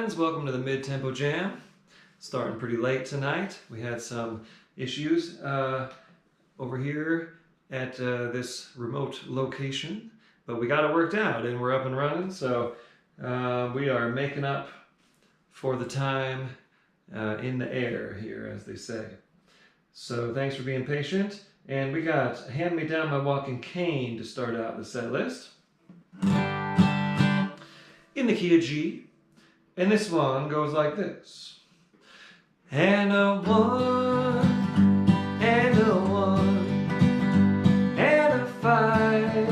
friends, welcome to the Mid-Tempo Jam. Starting pretty late tonight. We had some issues over here at this remote location, but we got it worked out and we're up and running, so we are making up for the time in the air here, as they say. So thanks for being patient, and we got Hand Me Down My Walking Cane to start out the set list. In the key of G. And this one goes like this. And a one, and a one, and a five,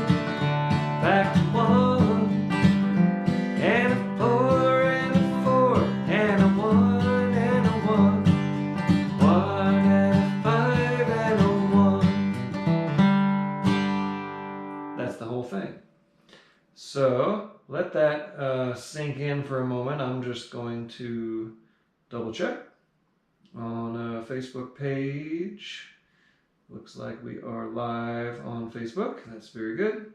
back to one, and a four, and a four, and a one, and a one, one, and a five, and a one. That's the whole thing. So let that sink in for a moment. I'm just going to double check on a Facebook page. Looks like we are live on Facebook. That's very good.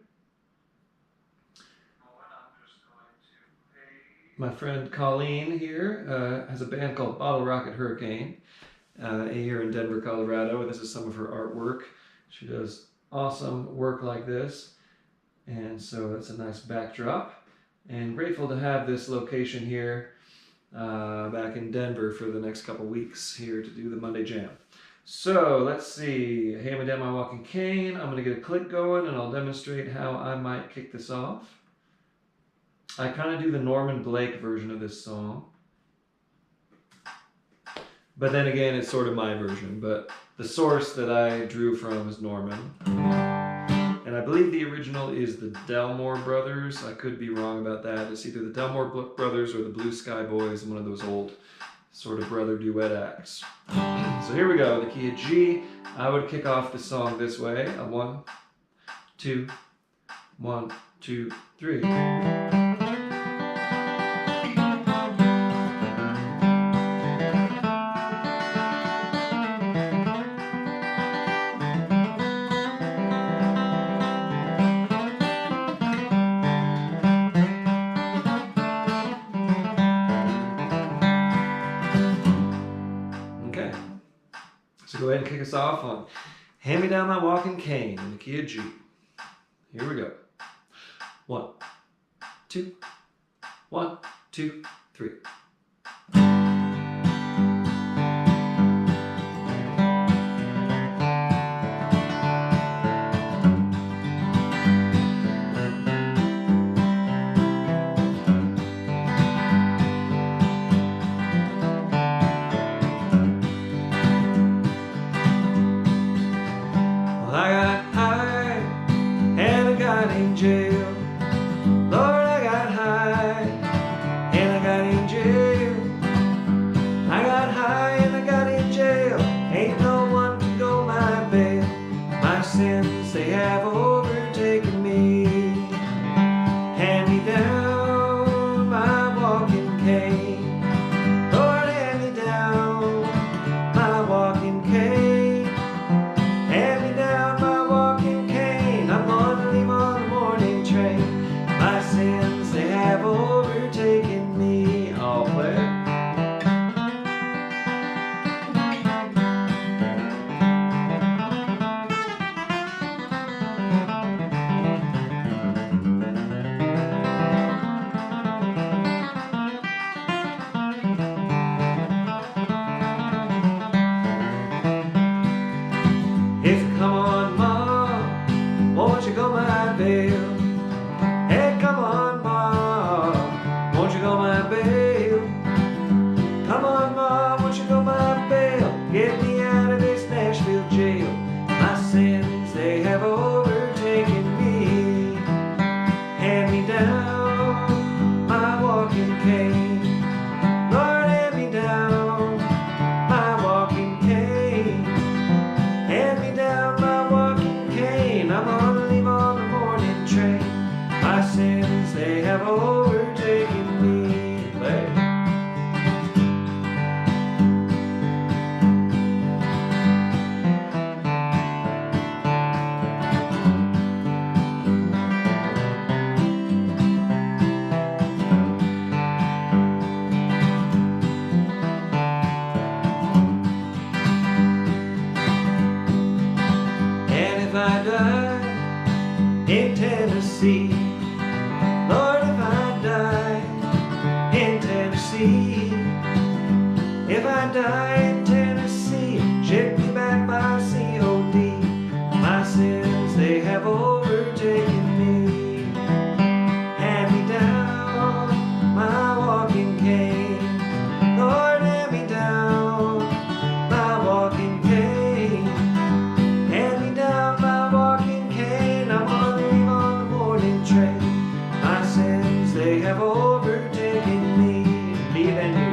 My friend Colleen here has a band called Bottle Rocket Hurricane here in Denver, Colorado. This is some of her artwork. She does awesome work like this, and so that's a nice backdrop. And grateful to have this location here back in Denver for the next couple weeks here to do the Monday Jam. So let's see, Hand Me Down My Walking Cane. I'm going to get a click going and I'll demonstrate how I might kick this off. I kind of do the Norman Blake version of this song, but then again it's sort of my version, but the source that I drew from is Norman. And I believe the original is the Delmore Brothers. I could be wrong about that. It's either the Delmore Brothers or the Blue Sky Boys, one of those old sort of brother duet acts. So here we go, the key of G. I would kick off the song this way. A 1, 2, 1, 2, 3. So go ahead and kick us off on Hand Me Down My Walking Cane in the key of G. Here we go. 1, 2, 1, 2, 3. I got high and I got in jail. Lord, I got high and I got in jail. in Tennessee. Lord, if I die in Tennessee, if I die in Tennessee, ship me back my COD. My sins, they have overtaken me. Hand me down my walking cane. Lord, hand me down my walking cane. Hand me down my walking cane. I'm gonna leave on the morning train. My sins, they have overtaken me. Me and you.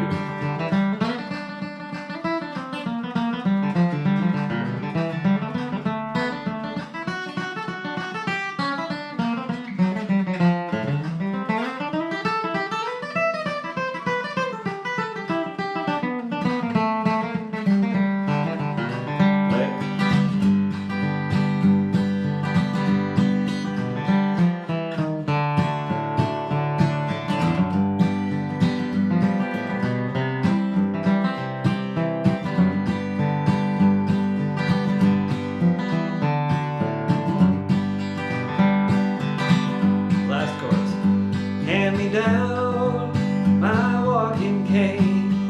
Hand me down my walking cane.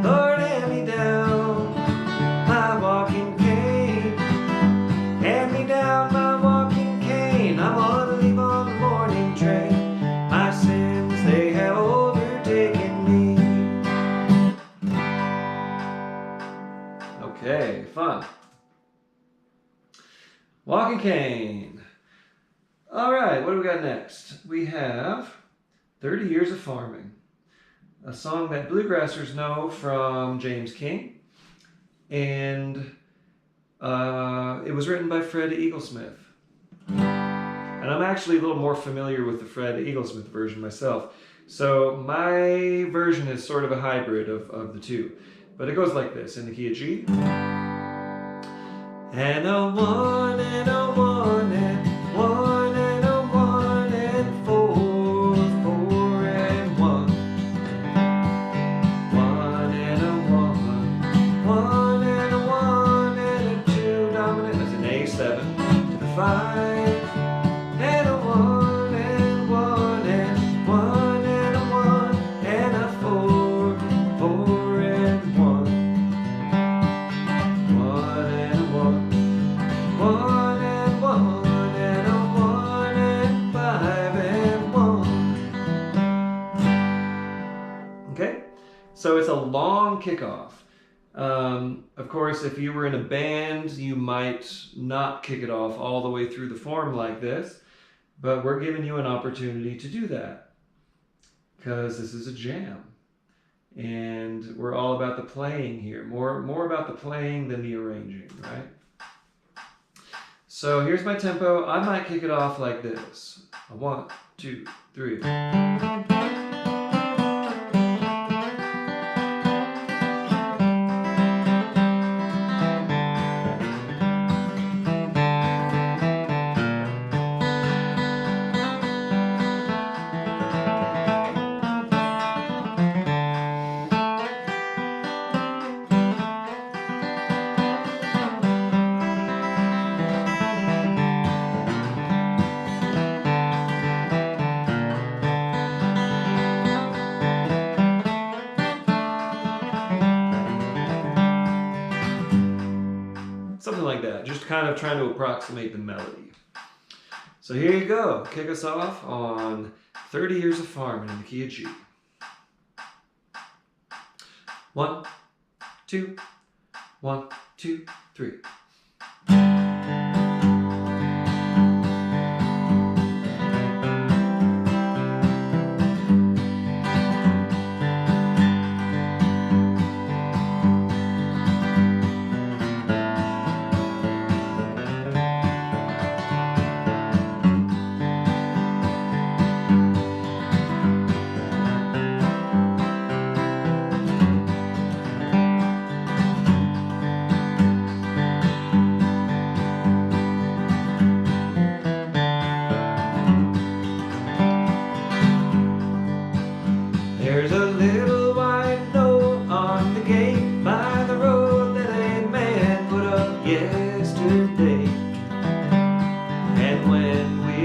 Lord, hand me down my walking cane. Hand me down my walking cane. I'm gonna leave on the morning train. My sins, they have overtaken me. Okay, fun. Walking cane. All right, what do we got next? We have 30 Years of Farming, a song that bluegrassers know from James King, and it was written by Fred Eaglesmith. And I'm actually a little more familiar with the Fred Eaglesmith version myself, so my version is sort of a hybrid of the two. But it goes like this, in the key of G. And a one, and a one, and one, and a one, and four, four, and one. One, and a one, one, and a one, and a two dominant. That's an A7 to the 5. And a one, and one, and one, and a one, and a four, four, and one. One, and a one. One and one and a one and 5 and one. Okay, so it's a long kickoff. Of course, if you were in a band, you might not kick it off all the way through the form like this, but we're giving you an opportunity to do that because this is a jam. And we're all about the playing here, more about the playing than the arranging, right? So here's my tempo. I might kick it off like this. 1, 2, 3. Something like that, just kind of trying to approximate the melody. So here you go, kick us off on 30 Years of Farming in the key of G. 1, 2, 1, 2, 3. There's a little white note on the gate by the road that a man put up yesterday. And when we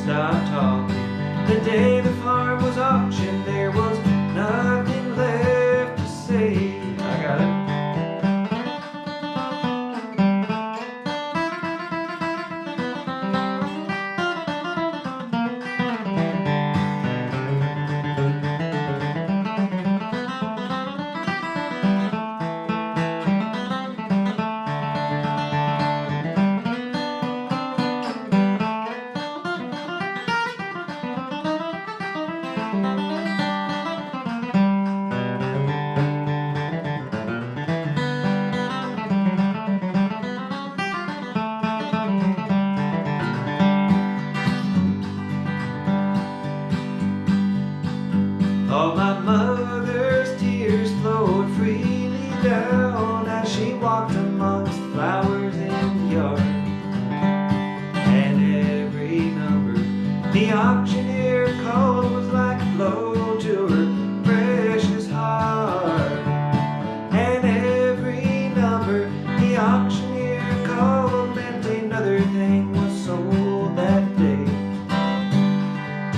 stopped talking. The day the farm was auctioned, there was nothing left to say. I got it. All my mother's tears flowed freely down as she walked amongst flowers in the yard. And every number the auctioneer called was like a blow to her precious heart. And every number the auctioneer called meant another thing was sold that day.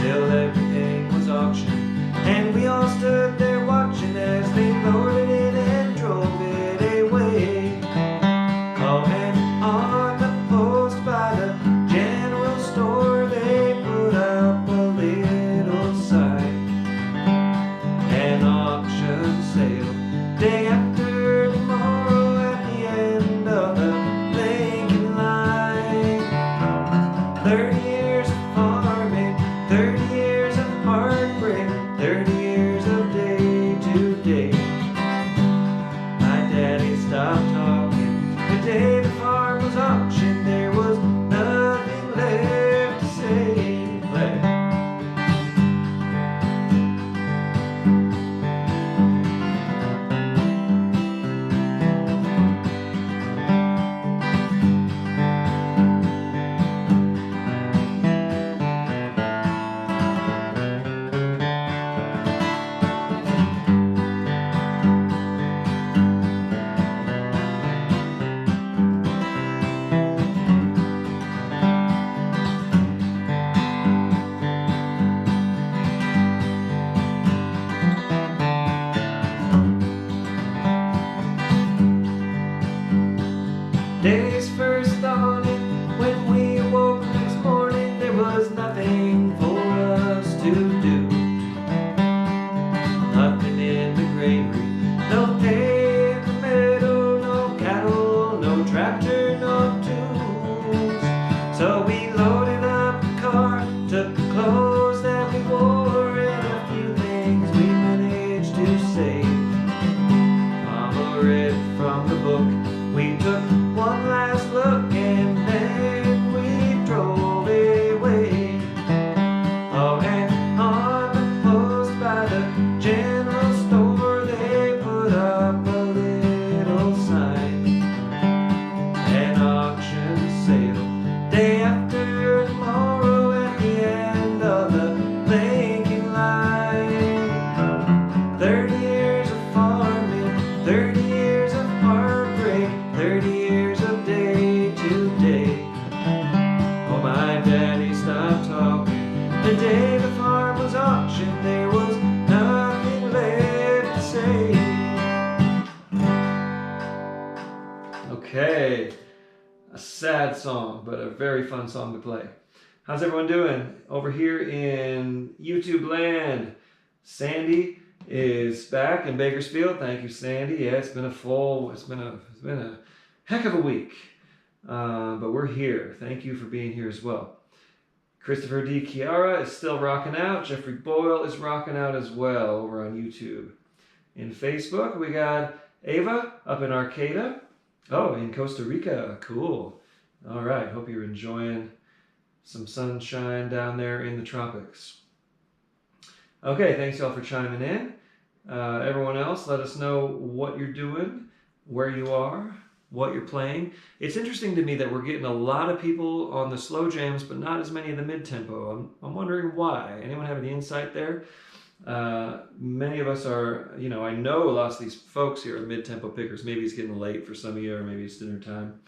Till everything was auctioned, and we all stood there watching as they loaded it and drove it away. Oh, and on the post by the general store, they put up a little sign. An auction sale, day after tomorrow at the end of the Lincoln line. 30 years of farming, 30 years of heartbreak, 30 years of day to day. My daddy stopped talking. The day the farm was auctioned, there was nothing left to say. Play. Day's first dawning, when we awoke next morning, there was nothing for us to do. Nothing in the granary, no hay in the meadow, no cattle, no tractor, no tools. So we loaded up the car, took the clothes that we wore, and a few things we managed to save. Mama read from the book, we took one last look, and then we drove away. Oh, and on the post by the general store, they put up a little sign. An auction sale, day after tomorrow at the end of the Lincoln line. 30 years of farming, 30 years of heartbreak, 30 years of day to day. Oh, my daddy stopped talking. The day the farm was auctioned, there was nothing left to say. Okay, a sad song, but a very fun song to play. How's everyone doing over here in YouTube land? Sandy is back in Bakersfield. Thank you, Sandy. Yeah, it's been a heck of a week, but we're here. Thank you for being here as well. Christopher D. Chiara is still rocking out. Jeffrey Boyle is rocking out as well over on YouTube. In Facebook, we got Ava up in Arcata. Oh, in Costa Rica. Cool. All right. Hope you're enjoying some sunshine down there in the tropics. Okay, thanks y'all for chiming in. Everyone else, let us know what you're doing, where you are, what you're playing. It's interesting to me that we're getting a lot of people on the slow jams, but not as many of the mid-tempo. I'm wondering why. Anyone have any insight there? Many of us are, I know lots of these folks here are mid-tempo pickers. Maybe it's getting late for some of you, or maybe it's dinner time.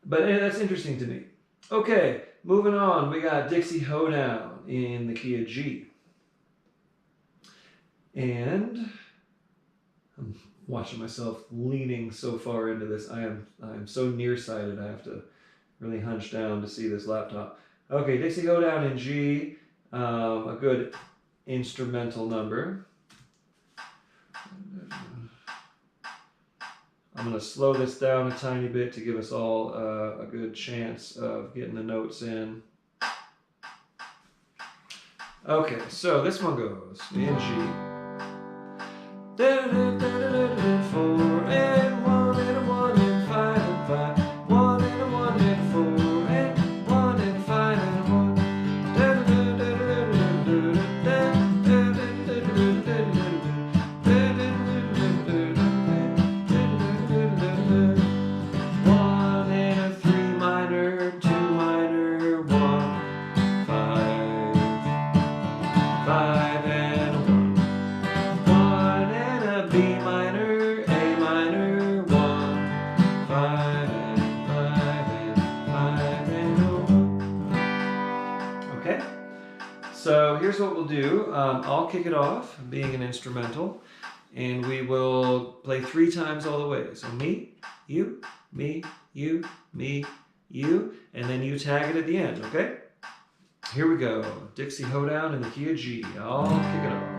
But that's interesting to me. Okay, moving on, we got Dixie Hoedown in the key of G. And I'm watching myself leaning so far into this. I am so nearsighted. I have to really hunch down to see this laptop. Okay, Dixie Hoedown in G, a good instrumental number. I'm going to slow this down a tiny bit to give us all a good chance of getting the notes in. Okay, so this one goes in G. 4 and 1 and a 1 and 5 and 5. 1 and a 1 and 4 and 1 and 5 and 1. 1 and a 3 minor, 2 minor, 1, 5. 5 and a 1. 1 and a B minor, A minor, 1, 5 and 5 and 5 and a 1. Okay, so here's what we'll do. I'll kick it off, being an instrumental, and we will play 3 times all the way. So me, you, me, you, me, you, and then you tag it at the end, okay? Here we go. Dixie Hoedown in the key of G. I'll kick it off.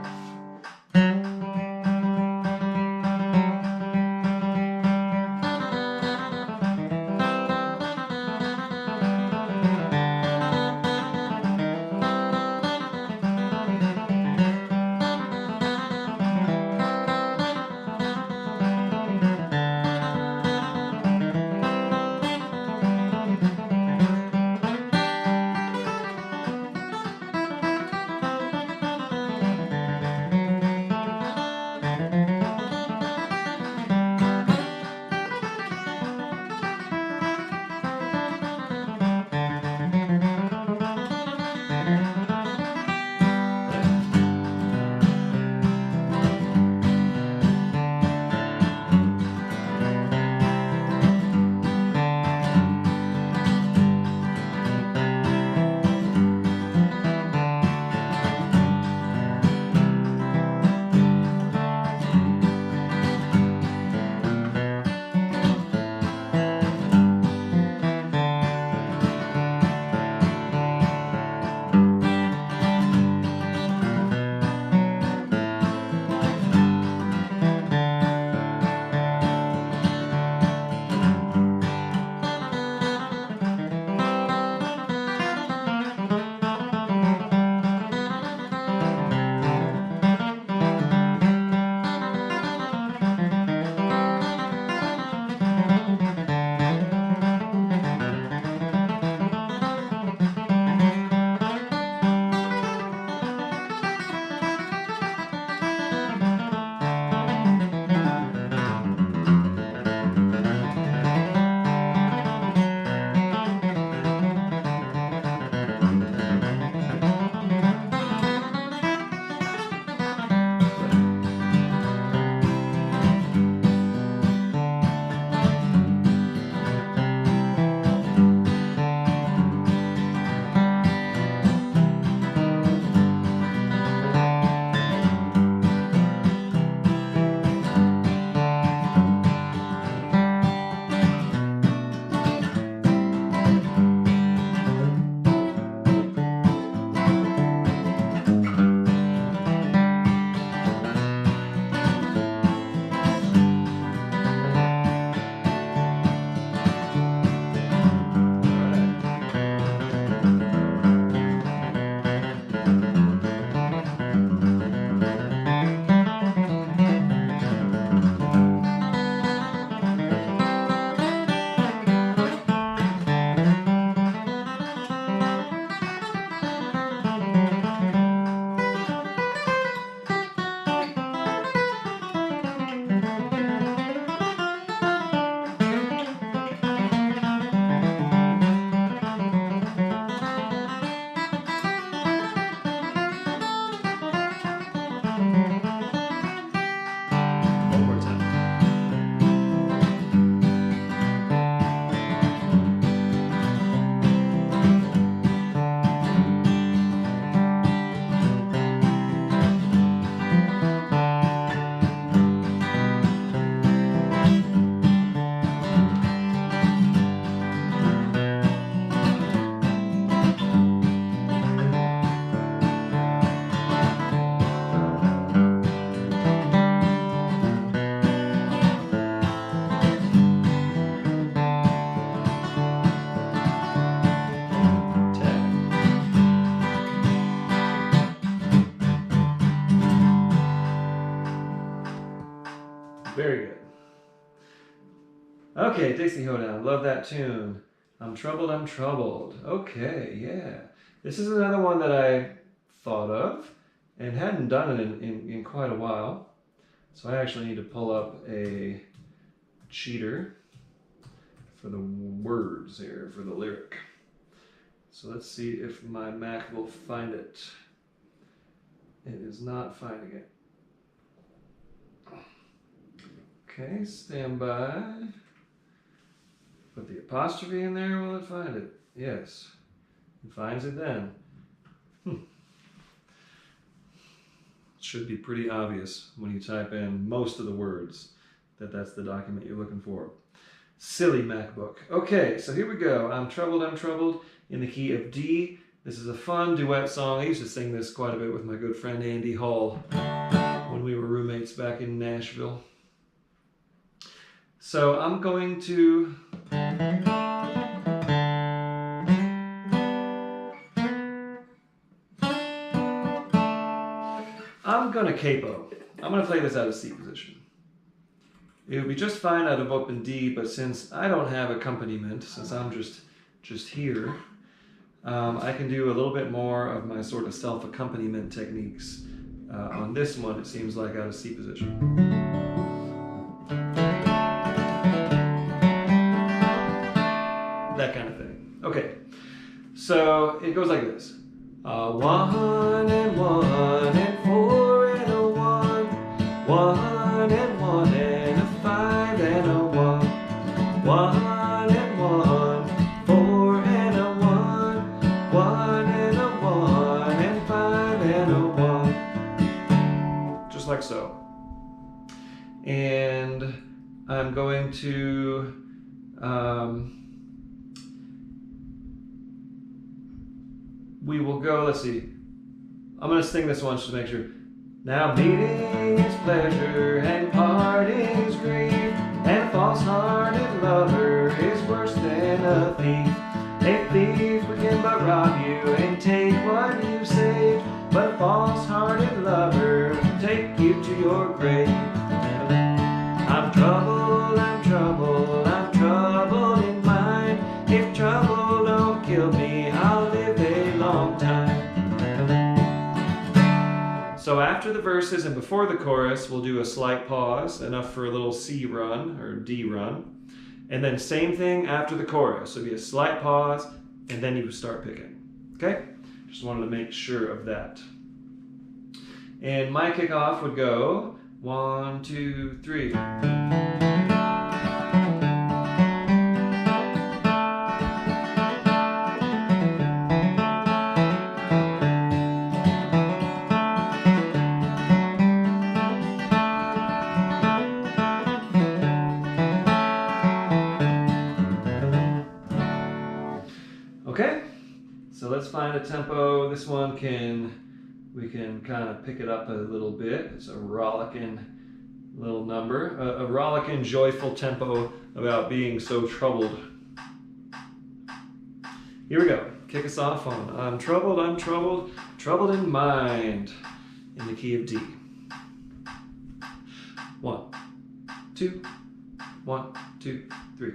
very good. Okay, Dixie Hoedown, love that tune. I'm troubled, I'm troubled. Okay, yeah. This is another one that I thought of and hadn't done it in quite a while. So I actually need to pull up a cheater for the words here, for the lyric. So let's see if my Mac will find it. It is not finding it. Okay, stand by. Put the apostrophe in there, will it find it? Yes. It finds it then. Should be pretty obvious when you type in most of the words that that's the document you're looking for. Silly MacBook. Okay, so here we go. I'm troubled in the key of D. This is a fun duet song. I used to sing this quite a bit with my good friend Andy Hall when we were roommates back in Nashville. So I'm going to capo. I'm going to play this out of C position. It would be just fine out of open D, but since I don't have accompaniment, since I'm just here, I can do a little bit more of my sort of self-accompaniment techniques. On this one, it seems like out of C position. That kind of thing. Okay, so it goes like this. 1 and 1 and 4 and a 1, 1 and 1 and a 5 and a 1, 1 and 1, 4 and a 1, 1 and a 1 and 5 and a 1. Just like so. And I'm going to we will go, let's see, I'm going to sing this one just to make sure. Now meeting is pleasure and parting is grief, and a false-hearted lover is worse than a thief. A thief can but rob you and take what you saved, but a false-hearted lover will take you to your grave. I'm troubled, I'm troubled, I'm troubled in mind. If trouble don't kill me, I'll live a long time. So after the verses and before the chorus, we'll do a slight pause, enough for a little C run or D run. And then same thing after the chorus. So it'll be a slight pause, and then you start picking. Okay? Just wanted to make sure of that. And my kickoff would go 1, 2, 3. Okay, so let's find a tempo. This one we can kind of pick it up a little bit. It's a rollicking little number, a rollicking, joyful tempo about being so troubled. Here we go. Kick us off on I'm troubled, troubled in mind, in the key of D. 1, 2, 1, 2, 3.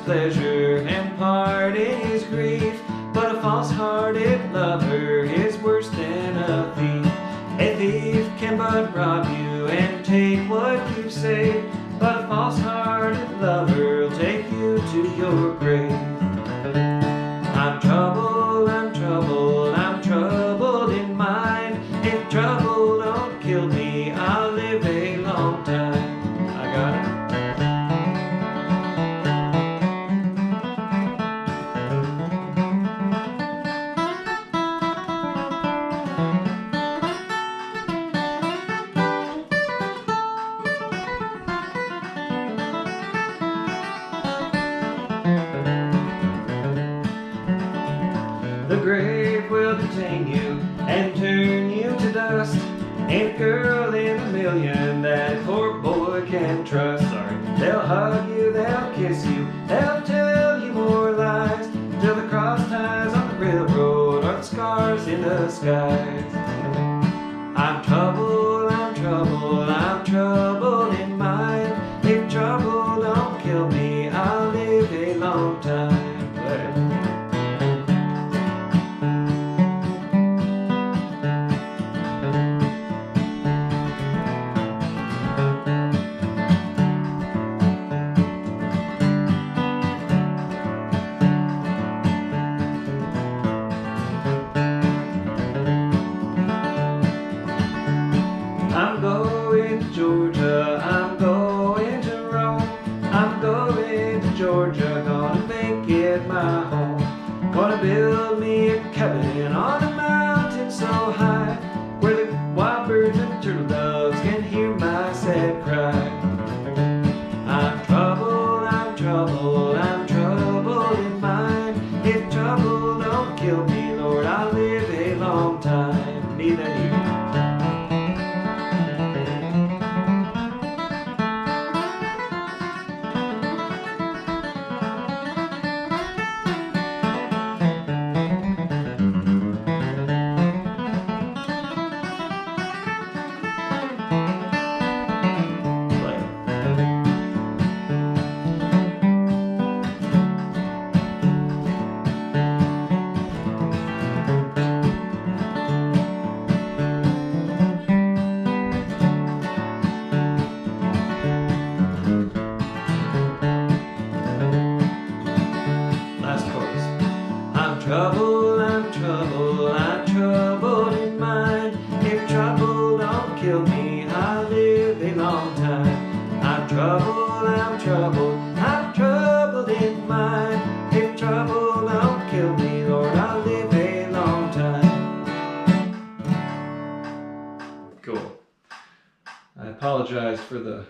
Pleasure and parting is grief, but a false-hearted lover is worse than a thief. A thief can but rob you and take what you've saved, but a false-hearted lover will take you to your grave. I'm troubled, I'm troubled, I'm troubled in mind. If trouble don't kill me, I'll live a long time. I got it. Ain't a girl in a million that a poor boy can trust. Sorry. They'll hug you, they'll kiss you, they'll tell you more lies, till the cross ties on the railroad or the scars in the skies. I'm troubled, I'm troubled, I'm troubled in mind. If trouble don't kill me, I'll live a long time. I'm going to Georgia, I'm going to Rome, I'm going to Georgia, gonna make it my home. Gonna build me a cabin on a mountain so high, where the wild birds and turtle doves can hear my sad cry. I'm troubled, I'm troubled, I'm troubled in mind. If trouble don't kill me, Lord, I'll live a long time. Me than you. Trouble, I'm troubled, I'm troubled in mind. If trouble don't kill me, I'll live a long time. I'm troubled, I'm troubled, I'm troubled in mind. If trouble don't kill me, Lord, I'll live a long time. Cool. I apologize for the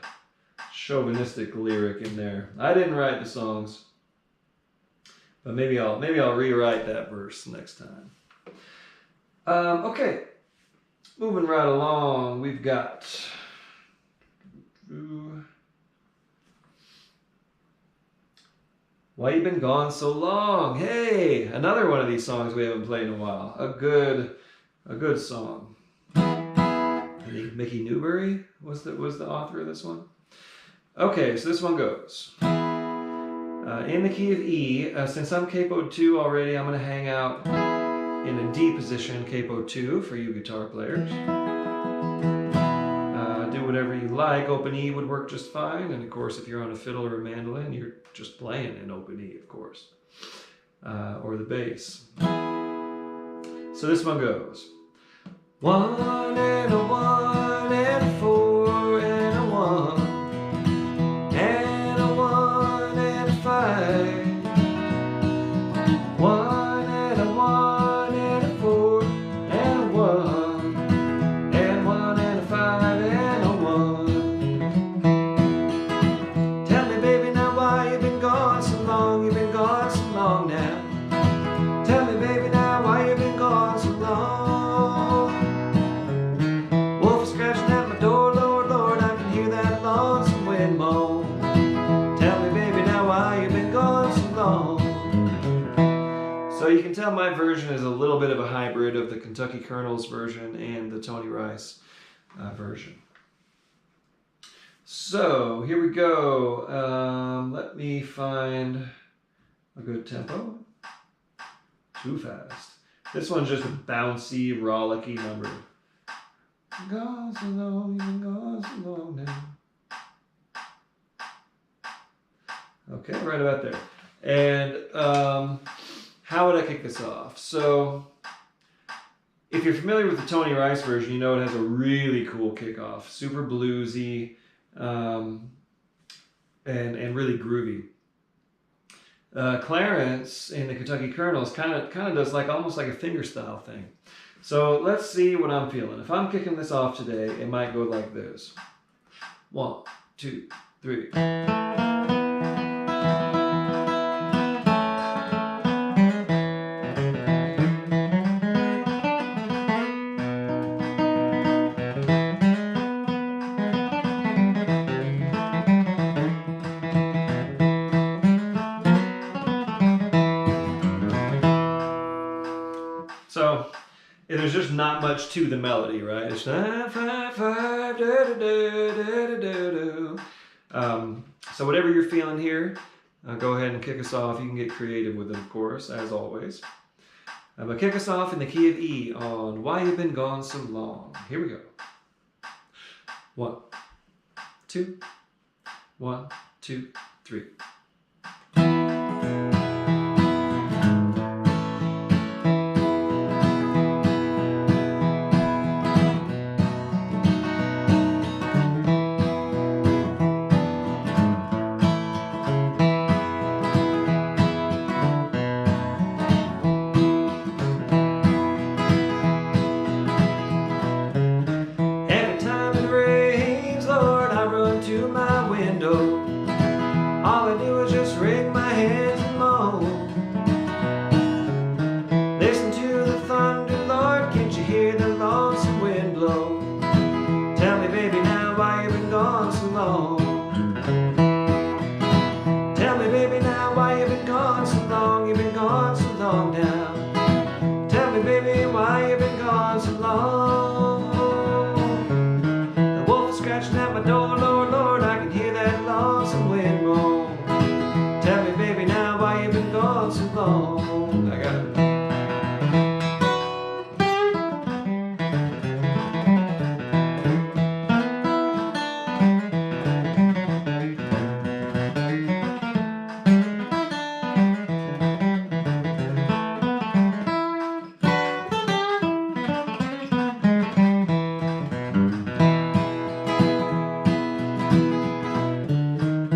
chauvinistic lyric in there. I didn't write the songs. But maybe I'll rewrite that verse next time. Okay, moving right along, we've got Why You Been Gone So Long? Hey, another one of these songs we haven't played in a while. A good song. I think Mickey Newbury was the author of this one. Okay, so this one goes. In the key of E, since I'm capo 2 already, I'm going to hang out in a D position, capo 2, for you guitar players. Do whatever you like. Open E would work just fine, and of course if you're on a fiddle or a mandolin, you're just playing in open E, of course. Or the bass. So this one goes. 1 and a 1 and a 4 and a 1 and a 1 and a 5. 1 and a 1 and a 4 and a 1 and 1 and a 5 and a 1. Tell me, baby, now why you've been gone so long? You've been gone so long now. Tell me, baby, now why you've been gone so long? Wolf is scratching at my door, Lord, Lord, I can hear that lonesome wind moan. Tell me, baby, now why you've been gone so long? So you can tell my version is a little bit of a hybrid of the Kentucky Colonel's version and the Tony Rice version. So here we go. Let me find a good tempo. Too fast. This one's just a bouncy, rollicky number. Gone so long, you've been gone so long now. Okay, right about there. And how would I kick this off? So, if you're familiar with the Tony Rice version, you know it has a really cool kickoff. Super bluesy and really groovy. Clarence in the Kentucky Colonels kind of does almost like a fingerstyle thing. So let's see what I'm feeling. If I'm kicking this off today, it might go like this. 1, 2, 3. there's just not much to the melody, right? It's 5 5 da da da da da da. So whatever you're feeling here, go ahead and kick us off. You can get creative with it, of course, as always. But kick us off in the key of E on Why You've Been Gone So Long. Here we go. 1, 2, 1, 2, 3.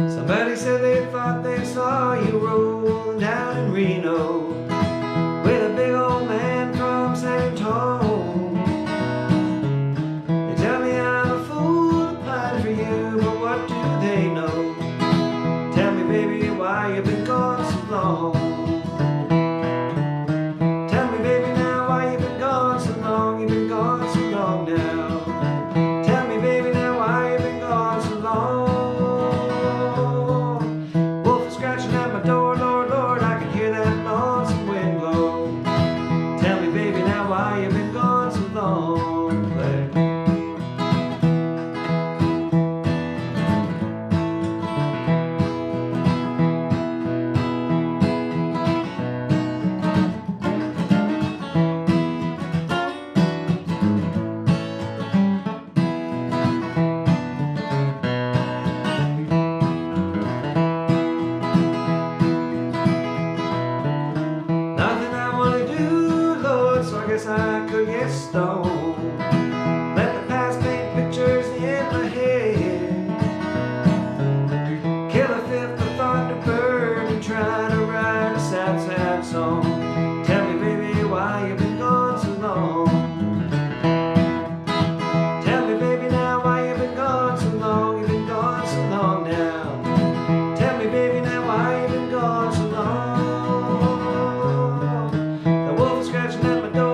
Somebody said they thought they saw you rolling down in Reno with a big old man from San Antonio. They tell me I'm a fool to apply for you, but what do they know? Tell me, baby, why you've been gone so long. Tell me, baby, now why you've been gone so long. You've been gone so long now. Tell me, baby, now why you've been gone so long. I could get stoned. Let the past paint pictures in my head. Kill a fifth of Thunderbird and try to write a sad, sad song. Tell me, baby, why you've been gone so long. Tell me, baby, now why you've been gone so long. You've been gone so long now. Tell me, baby, now why you've been gone so long. The wolf is scratching at my door.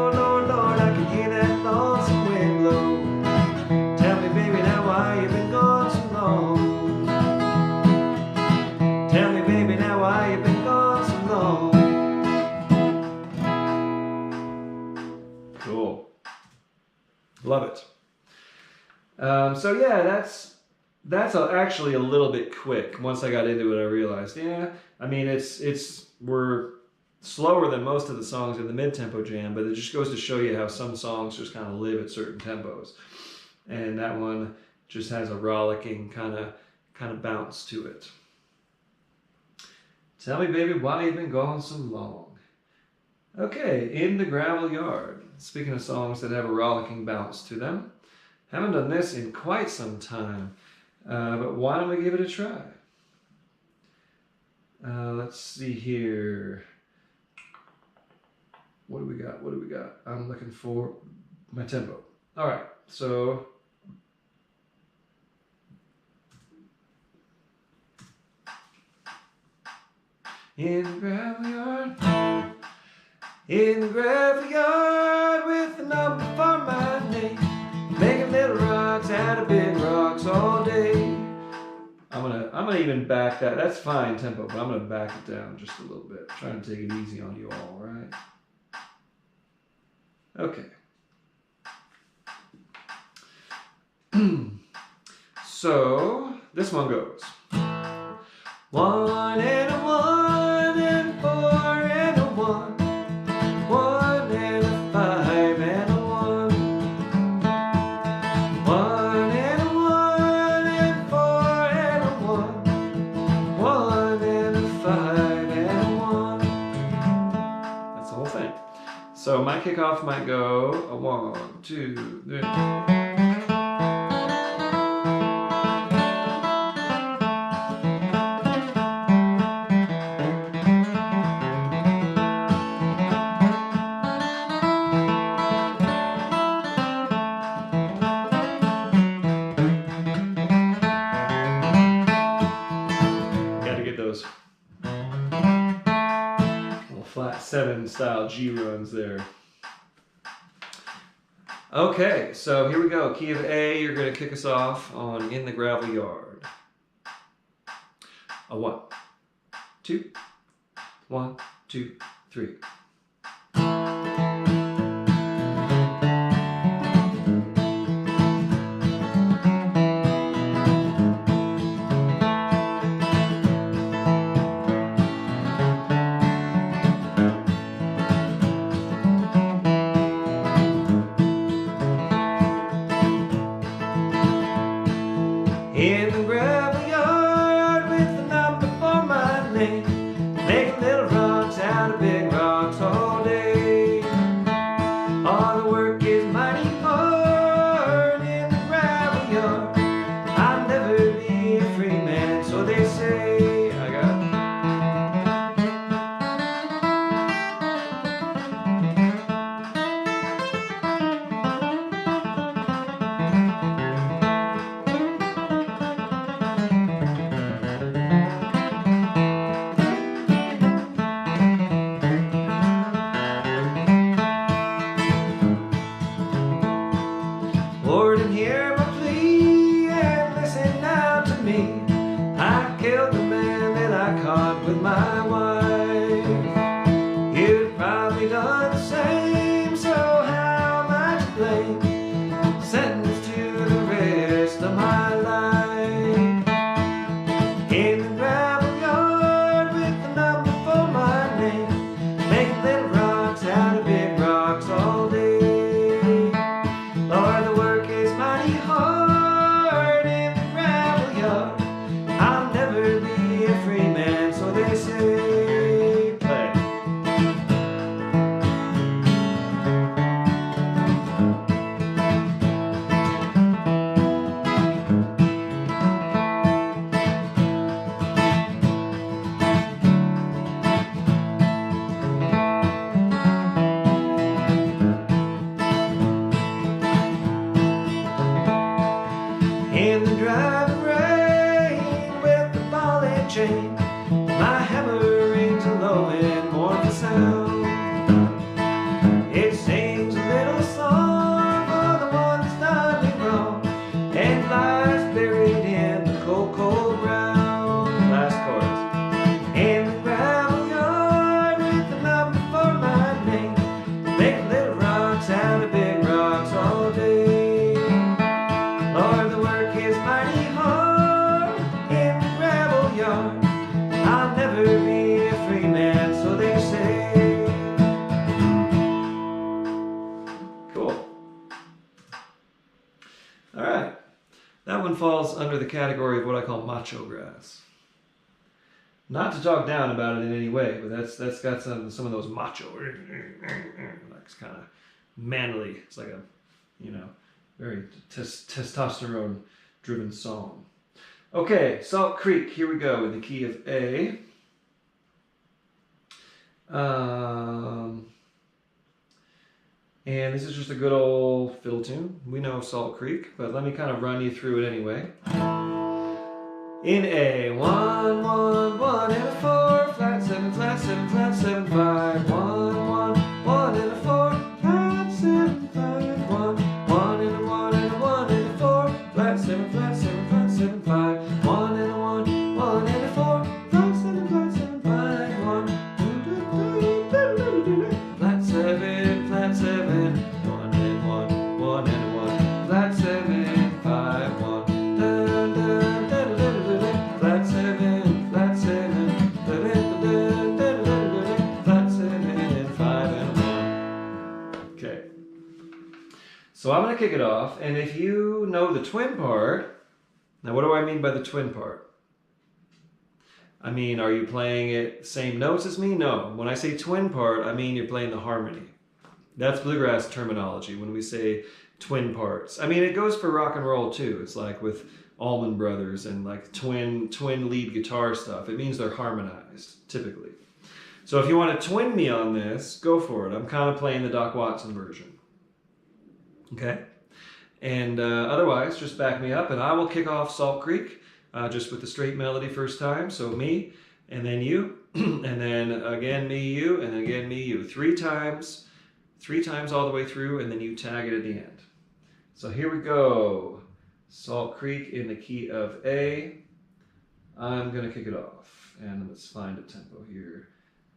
Cool. Love it. So yeah, that's actually a little bit quick. Once I got into it, I realized, yeah, I mean, we're slower than most of the songs in the mid-tempo jam, but it just goes to show you how some songs just kind of live at certain tempos. And that one just has a rollicking kind of bounce to it. Tell me, baby, why you've been gone so long. Okay, In the Gravel Yard. Speaking of songs that have a rollicking bounce to them. Haven't done this in quite some time, but why don't we give it a try? Let's see here. What do we got? What do we got? I'm looking for my tempo. All right, so in the gravel yard, in the gravel yard, with a number for my name, making little rocks out of big rocks all day. I'm gonna even back that. That's fine tempo, but I'm gonna back it down just a little bit. Trying to take it easy on you all, right? Okay. So this one goes 1 and a 1 and 4 and a 1, 1 and a 5 and a 1, 1 and a 1 and 4 and a 1, 1 and a 5 and a 1. That's the whole thing. So my kickoff might go a 1, 2, 3. Those little flat 7 style G runs there. Okay, so here we go. Key of A, you're going to kick us off on In the Gravel Yard. A 1, 2, 1, 2, 3. In the gravel yard with the number for my name, making little rocks out of big rocks all day. All the work is mighty hard in the gravel yard. I'll never be a free man, so they say. I got Lord, and hear my plea and listen now to me. I killed the man that I caught with my wife. You've probably done the same, so how am I to blame? Sentenced to the rest of my life. In the gravel yard with the number for my name, making little rocks out of big rocks all day. Lord, the work is mighty hard in the gravel yard. I'll never be a free man, so they say. Play. In the driving rain with the ball and chain, my hammer rings a low and mournful sound. It sings a little song for the one that's done me wrong and lies buried in the cold, cold ground. Last chorus. In the gravel yard with the number for my name, making little rocks out of big rocks all day. Lord, the work is mighty hard in the gravel yard. I'll never be a free man, so they say. Cool. All right. That one falls under the category of what I call macho grass. Not to talk down about it in any way, but that's got some of those macho, like it's kind of manly. It's like a, very testosterone-driven song. Okay, Salt Creek, here we go in the key of A. And this is just a good old fiddle tune. We know Salt Creek, but let me kind of run you through it anyway. In A, 1, 1, 1 and a 4, flat 7, flat 7, flat 7, 5, 1, 1, 1 and a 4, flat 7, 5, 1, 1 and a 1 and a 1 and a 4, flat 7, flat 7, flat 7, 5, 1 and a 1, 1 and a 4, flat 7, flat 7, 5, 1, flat 7, flat 7, 1 and 1, 1 and a 1, flat 7, 5. So I'm going to kick it off, and if you know the twin part, now what do I mean by the twin part? I mean, are you playing it same notes as me? No. When I say twin part, I mean you're playing the harmony. That's bluegrass terminology when we say twin parts. I mean, it goes for rock and roll too. It's like with Allman Brothers and like twin lead guitar stuff. It means they're harmonized, typically. So if you want to twin me on this, go for it. I'm kind of playing the Doc Watson version. Okay? And otherwise, just back me up and I will kick off Salt Creek just with the straight melody first time. So me, and then you, and then again me, you, and then again me, you. 3 times all the way through, and then you tag it at the end. So here we go. Salt Creek in the key of A. I'm going to kick it off. And let's find a tempo here.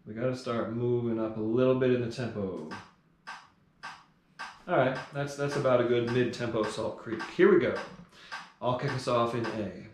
We got to start moving up a little bit in the tempo. All right, that's about a good mid-tempo Salt Creek. Here we go. I'll kick us off in A.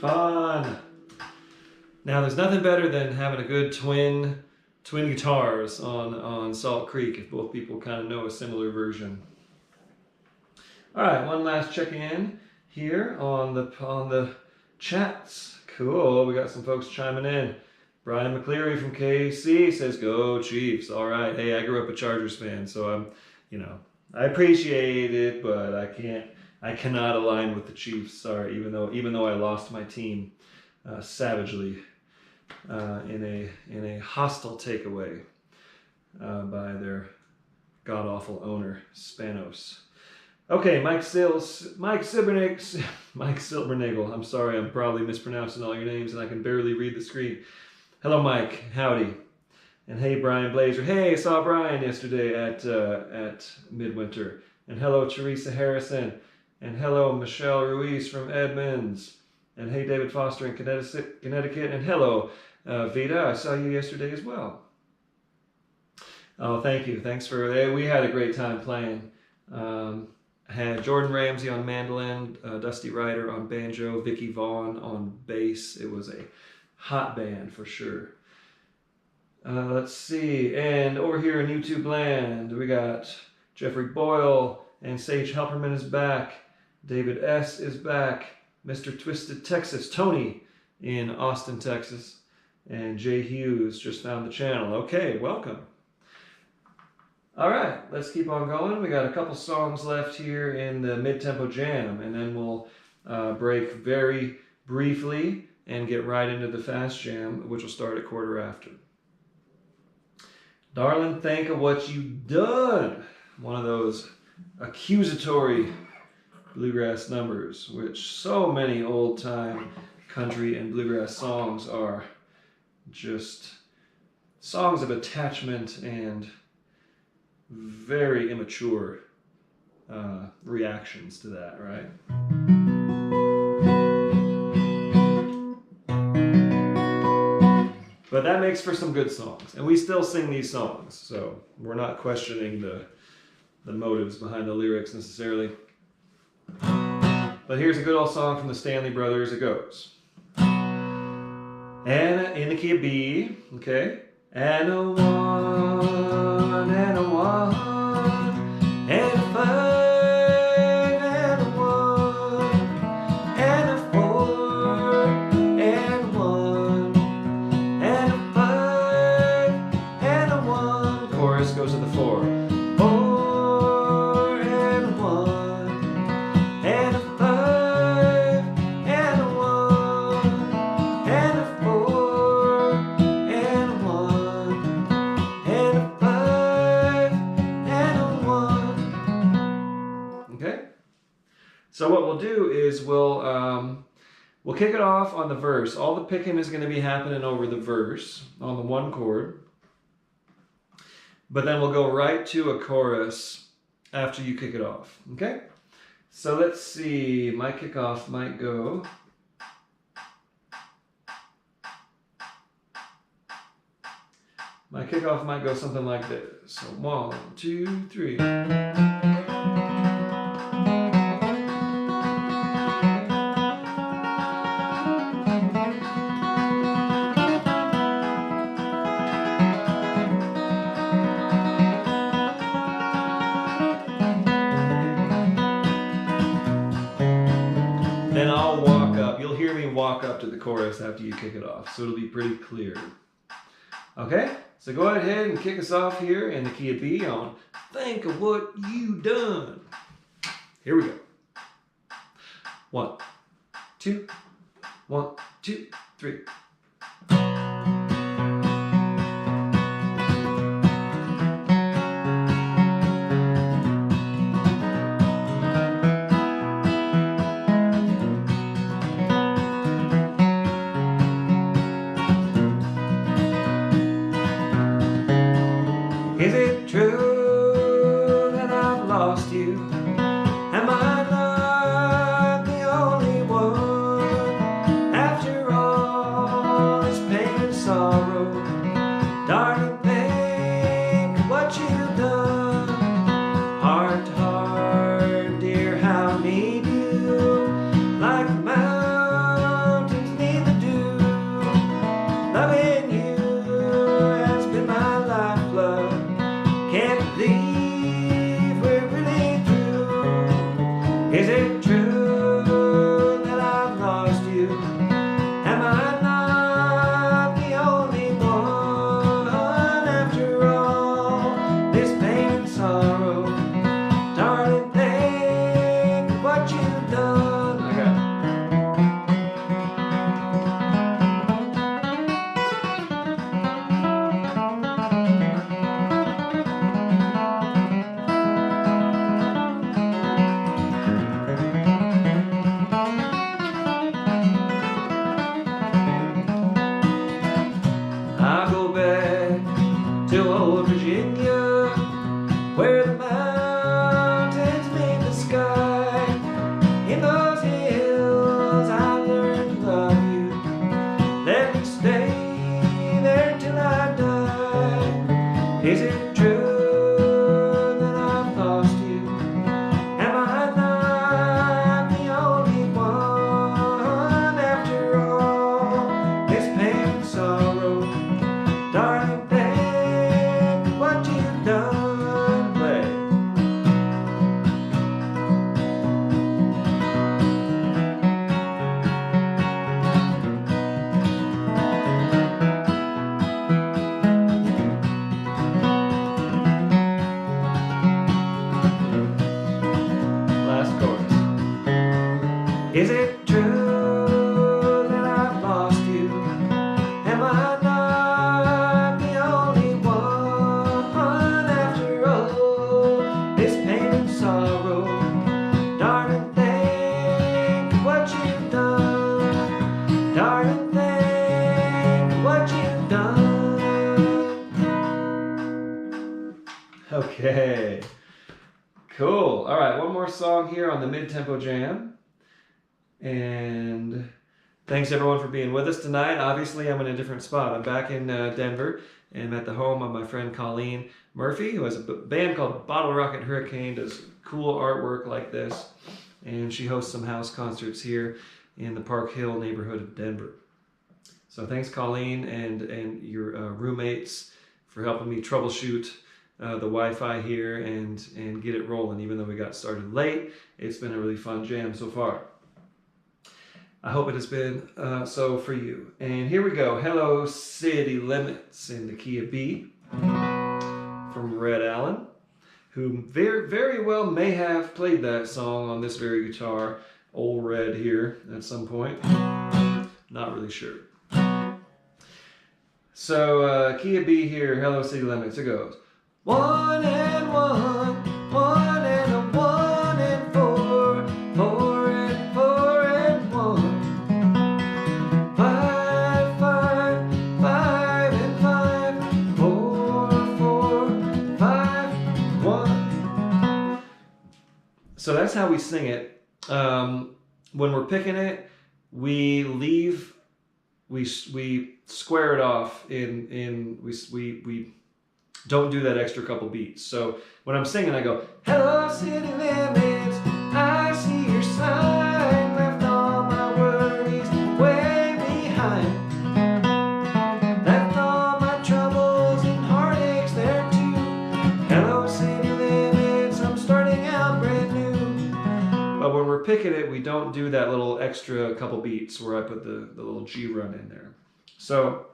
Fun. Now there's nothing better than having a good twin twin guitars on Salt Creek, if both people kind of know a similar version. All right, one last check-in here on the chats. Cool, we got some folks chiming in. Brian McCleary from KC says, "Go Chiefs!" All right, hey, I grew up a Chargers fan, so I'm, I appreciate it, but I cannot align with the Chiefs. Sorry, even though I lost my team savagely in a hostile takeaway by their god-awful owner, Spanos. Okay, Mike Silbernagel. I'm sorry, I'm probably mispronouncing all your names and I can barely read the screen. Hello, Mike. Howdy. And hey, Brian Blazer. Hey, I saw Brian yesterday at Midwinter. And hello, Teresa Harrison. And hello, Michelle Ruiz from Edmonds. And hey, David Foster in Connecticut. And hello, Vita. I saw you yesterday as well. Oh, thank you. Thanks we had a great time playing. Had Jordan Ramsey on mandolin, Dusty Ryder on banjo, Vicky Vaughn on bass. It was a hot band for sure. Let's see. And over here in YouTube land, we got Jeffrey Boyle and Sage Helperman is back. David S. is back. Mr. Twisted Texas, Tony in Austin, Texas. And Jay Hughes just found the channel. Okay, welcome. All right, let's keep on going. We got a couple songs left here in the mid-tempo jam, and then we'll break very briefly and get right into the fast jam, which will start at quarter after. Darling, think of what you've done. One of those accusatory bluegrass numbers, which so many old-time country and bluegrass songs are just songs of attachment and very immature reactions to that, right? But that makes for some good songs, and we still sing these songs, so we're not questioning the motives behind the lyrics necessarily. But here's a good old song from the Stanley Brothers. It goes. And in the key of B, okay? And a one, and a one, and a five, and a one, and a four, and a one, and a five, and a one. Chorus goes to the four. Four, and a one, and a five, and a one, and a four, and a one, and a five, and a one. Okay? So what we'll do is we'll kick it off on the verse. All the picking is going to be happening over the verse on the one chord. But then we'll go right to a chorus after you kick it off. Okay? So let's see. My kickoff might go. My kickoff might go something like this. So 1, 2, 3. Then I'll walk up. You'll hear me walk up to the chorus after you kick it off, so it'll be pretty clear. Okay? So go ahead and kick us off here in the key of B on Think of What You Done. Here we go. 1, 2, 1, 2, 3. Is it true that I've lost you? Am I not the only one? After all old Virginia, where the mountains made the sky. In those hills I learned to love you. Let me stay there till I die. Is it true that I've lost you? Am I not the only one after all this pain and sorrow? Darling, think what you've done. Play. Last chorus. Is it true that I've lost you? Am I not the only one after all this pain and sorrow? Darling, think what you've done. Darling, think what you've done. Okay. Cool. All right, one more song here on the mid-tempo jam. And thanks everyone for being with us tonight. Obviously, I'm in a different spot. I'm back in Denver, and I'm at the home of my friend Colleen Murphy, who has a band called Bottle Rocket Hurricane, does cool artwork like this, and she hosts some house concerts here in the Park Hill neighborhood of Denver. So thanks, Colleen, and your roommates for helping me troubleshoot the Wi-Fi here and get it rolling. Even though we got started late, it's been a really fun jam so far. I hope it has been so for you. And here we go. Hello City Limits in the key of B from Red Allen, who very well may have played that song on this very guitar, Old Red, here at some point. Not really sure. So key of B here, Hello City Limits. It goes 1 and 1, 1 and a 1 and 4, 4 and 4 and 1, 5, 5, 5 and 5, 4, 4, 5, 1. So that's how we sing it. When we're picking it, we square it off we don't do that extra couple beats. So when I'm singing, I go, hello city limits, I see your sign, left all my worries way behind, left all my troubles and heartaches there too. Hello city limits, I'm starting out brand new. But when we're picking it, we don't do that little extra couple beats where I put the little G run in there. So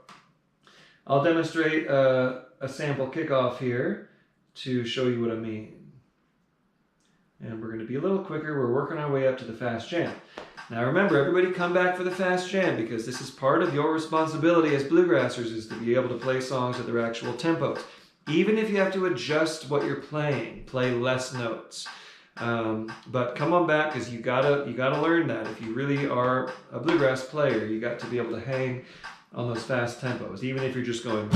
I'll demonstrate a sample kickoff here to show you what I mean. And we're going to be a little quicker. We're working our way up to the fast jam. Now remember, everybody come back for the fast jam, because this is part of your responsibility as bluegrassers, is to be able to play songs at their actual tempos. Even if you have to adjust what you're playing, play less notes. But come on back, because you gotta learn that. If you really are a bluegrass player, you got to be able to hang on those fast tempos, even if you're just going,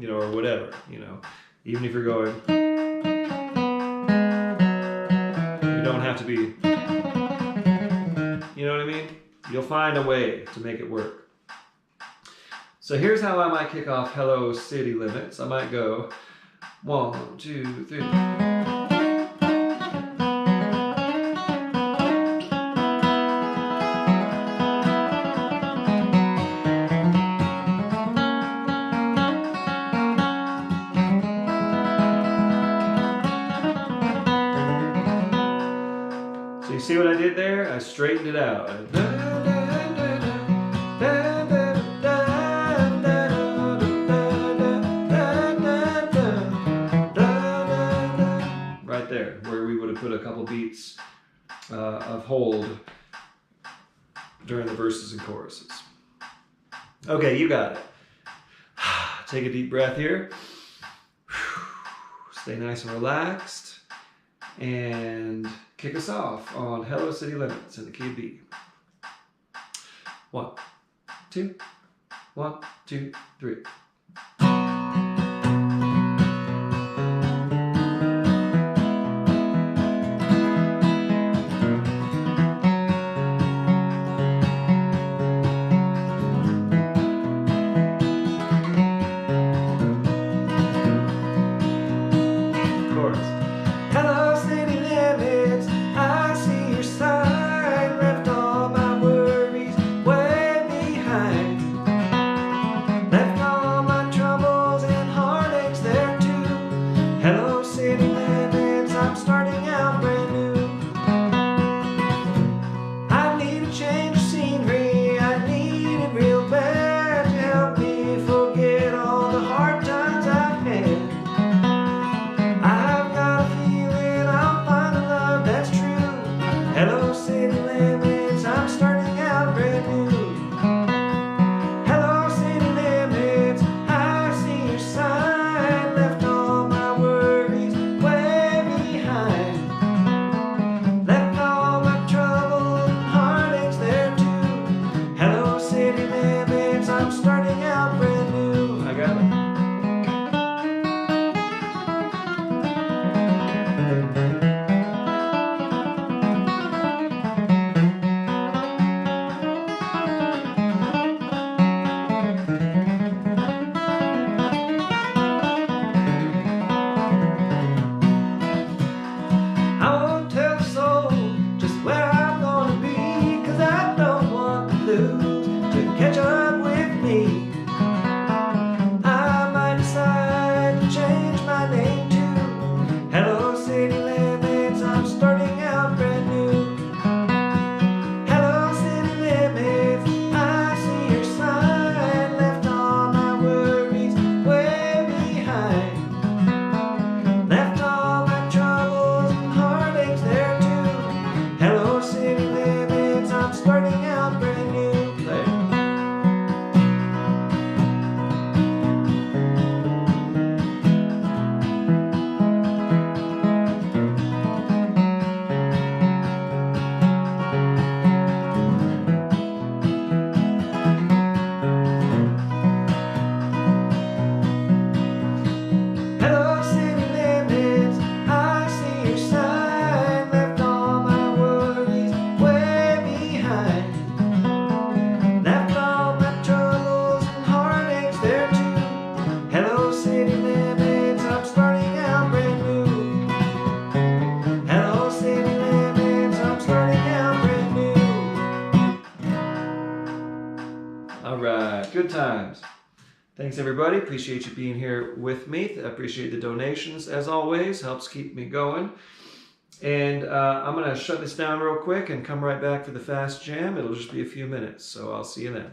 or whatever, even if you're going, you don't have to be, you know what I mean? You'll find a way to make it work. So here's how I might kick off Hello City Limits. I might go 1, 2, 3. See what I did there? I straightened it out. Right there, where we would have put a couple beats of hold during the verses and choruses. Okay, you got it. Take a deep breath here. Stay nice and relaxed. And kick us off on Hello City Limits in the key of B. 1, 2, 1, 2, 3. Good times. Thanks everybody. Appreciate you being here with me. Appreciate the donations as always. Helps keep me going. And I'm going to shut this down real quick and come right back for the fast jam. It'll just be a few minutes. So I'll see you then.